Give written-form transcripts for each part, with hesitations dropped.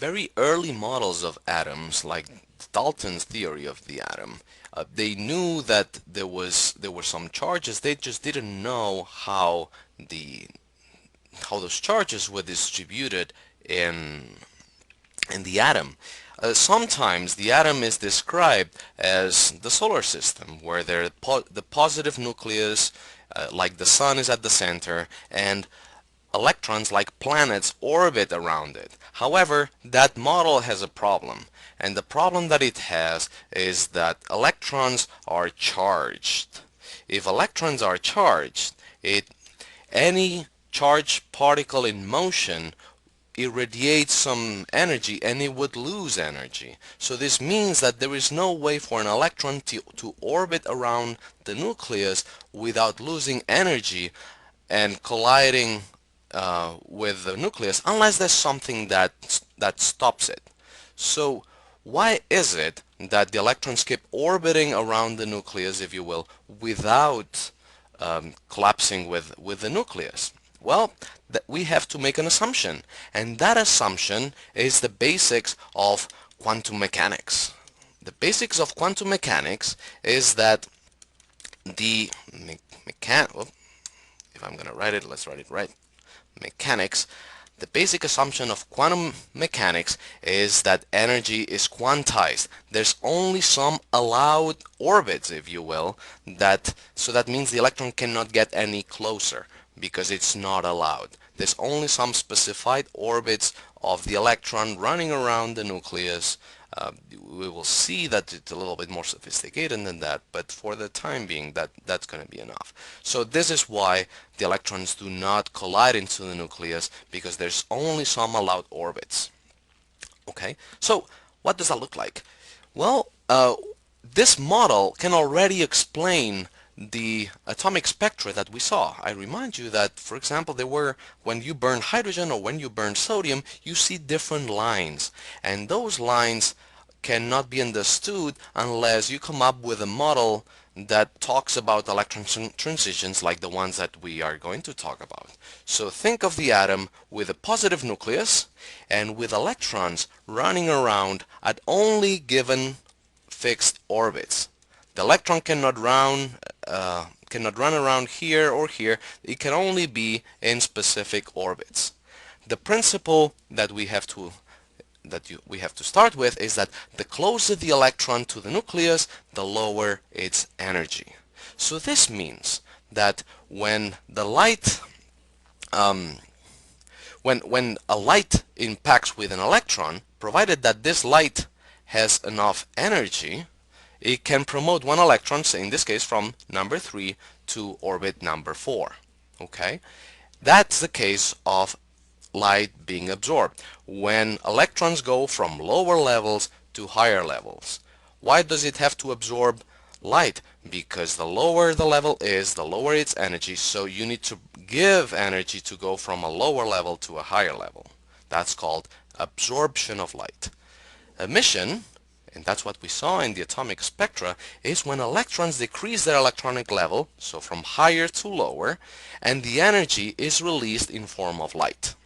very early models of atoms, like Dalton's theory of the atom, they knew that there were some charges. They just didn't know the how those charges were distributed in the atom. Sometimes the atom is described as the solar system, where the positive nucleus, like the sun, is at the center, and electrons, like planets, orbit around it. However, that model has a problem, and the problem that it has is that electrons are charged. If electrons are charged, any charged particle in motion irradiates some energy and it would lose energy. So this means that there is no way for an electron to orbit around the nucleus without losing energy and colliding with the nucleus, unless there's something that stops it. So why is it that the electrons keep orbiting around the nucleus, if you will, without collapsing with the nucleus? Well, we have to make an assumption, and that assumption is the basics of quantum mechanics. The basics of quantum mechanics is that the if I'm gonna write it, let's write it right. Mechanics. The basic assumption of quantum mechanics is that energy is quantized. There's only some allowed orbits, if you will, so that means the electron cannot get any closer because it's not allowed. There's only some specified orbits of the electron running around the nucleus. We will see that it's a little bit more sophisticated than that, but for the time being, that's going to be enough. So this is why the electrons do not collide into the nucleus, because there's only some allowed orbits. Okay, so what does that look like? Well, this model can already explain the atomic spectra that we saw. I remind you that, for example, when you burn hydrogen or when you burn sodium, you see different lines, and those lines cannot be understood unless you come up with a model that talks about electron transitions like the ones that we are going to talk about. So think of the atom with a positive nucleus and with electrons running around at only given fixed orbits. The electron cannot run around here or here. It can only be in specific orbits. The principle that we have to start with is that the closer the electron to the nucleus, the lower its energy. So this means that when the light when a light impacts with an electron, provided that this light has enough energy, it can promote one electron, say in this case from number 3 to orbit number 4. Okay? That's the case of light being absorbed, when electrons go from lower levels to higher levels. Why does it have to absorb light? Because the lower the level is, the lower its energy, so you need to give energy to go from a lower level to a higher level. That's called absorption of light. Emission, and that's what we saw in the atomic spectra, is when electrons decrease their electronic level, so from higher to lower, and the energy is released in form of light.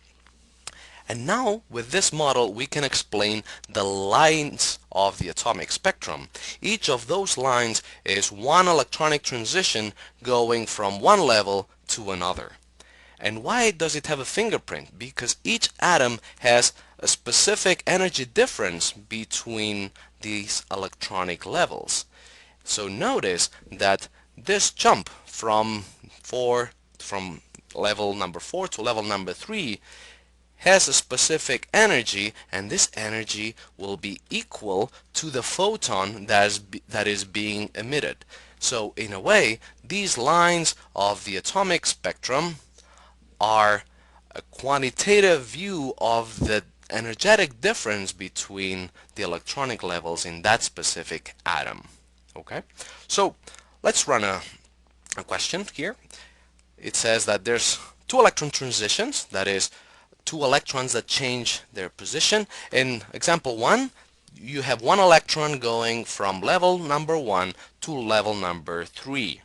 And now, with this model, we can explain the lines of the atomic spectrum. Each of those lines is one electronic transition going from one level to another. And why does it have a fingerprint? Because each atom has a specific energy difference between these electronic levels. So notice that this jump from level number 4 to level number 3 has a specific energy, and this energy will be equal to the photon that is being emitted. So in a way, these lines of the atomic spectrum are a quantitative view of the energetic difference between the electronic levels in that specific atom. Okay, so let's run a question here. It says that there's two electron transitions, that is, two electrons that change their position. In example 1, you have one electron going from level number 1 to level number 3.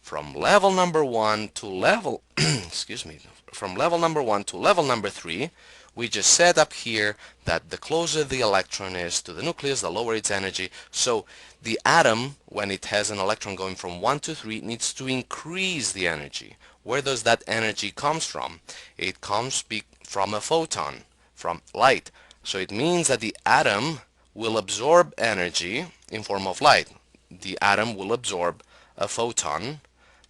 From level number 1 to level excuse me, from level number 1 to level number 3, We just said up here that the closer the electron is to the nucleus, the lower its energy. So the atom, when it has an electron going from 1 to 3, needs to increase the energy. Where does that energy comes from? It comes from a photon, from light. So it means that the atom will absorb energy in form of light. The atom will absorb a photon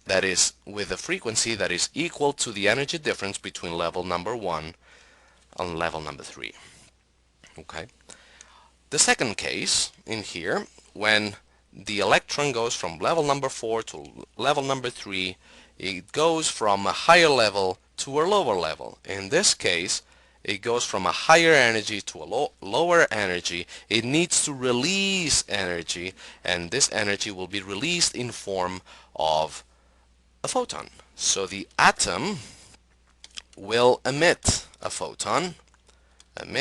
that is with a frequency that is equal to the energy difference between level number 1 and level number 3. Okay. The second case in here, when the electron goes from level number 4 to level number 3, it goes from a higher level to a lower level. In this case, it goes from a higher energy to a lower energy. It needs to release energy, and this energy will be released in form of a photon. So the atom will emit a photon, and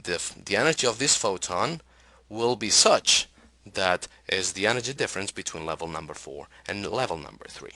the energy of this photon will be such that is the energy difference between level number 4 and level number 3.